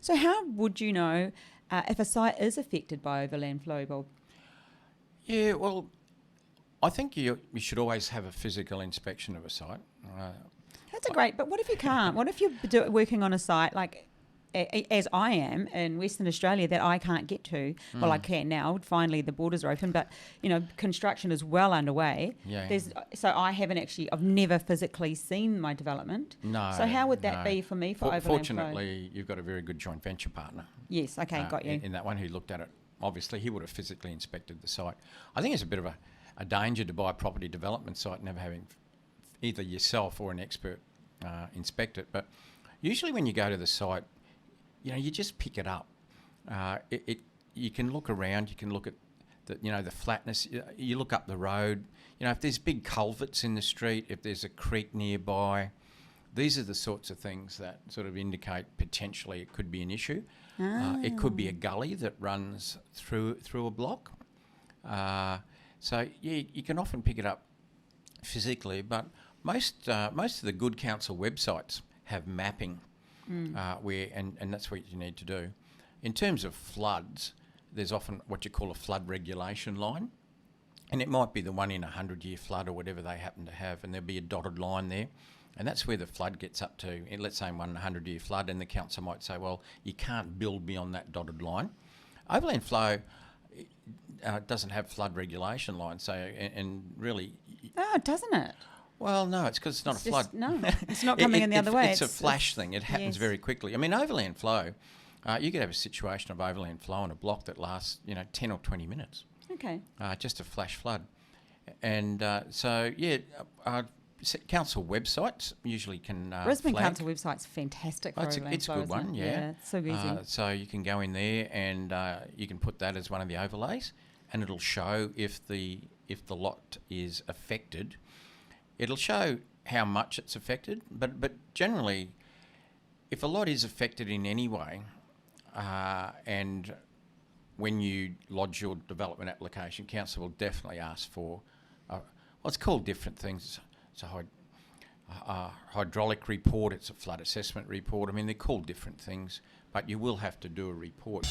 So how would you know if a site is affected by overland flow, Bob? Yeah, well, I think you should always have a physical inspection of a site. That's great, but what if you can't? What if you're working on a site like as I am in Western Australia that I can't get to? Well, I can now. Finally, the borders are open, but construction is well underway. Yeah. So I've never physically seen my development. No. So how would that be for me for overland flow? Fortunately, you've got a very good joint venture partner. Yes. Okay. Got you. In that one who looked at it. Obviously, he would have physically inspected the site. I think it's a bit of a danger to buy a property development site and never having either yourself or an expert inspect it. But usually when you go to the site, you just pick it up. You can look around. You can look at the flatness. You look up the road. If there's big culverts in the street, if there's a creek nearby, these are the sorts of things that sort of indicate potentially it could be an issue. It could be a gully that runs through a block. So you can often pick it up physically, but most of the good council websites have mapping where and that's what you need to do. In terms of floods, there's often what you call a flood regulation line, and it might be the one in a 100-year flood or whatever they happen to have, and there'll be a dotted line there. And that's where the flood gets up to. Let's say 100-year flood, and the council might say, well, you can't build beyond that dotted line. Overland flow doesn't have flood regulation lines, so and really. Oh, doesn't it? Well, no, it's because it's not a flood. No, it's not coming in the other way. It's a flash thing. It happens very quickly. I mean, overland flow, you could have a situation of overland flow on a block that lasts, 10 or 20 minutes. Okay. Just a flash flood, and council websites usually can Brisbane flag. Council website's fantastic for overland it's a flow, good isn't one, it? yeah. It's so easy. So you can go in there and you can put that as one of the overlays, and it'll show if the lot is affected. It'll show how much it's affected, but generally, if a lot is affected in any way, and when you lodge your development application, council will definitely ask for it's called different things. It's a hydraulic report, it's a flood assessment report. I mean, they're called different things, but you will have to do a report.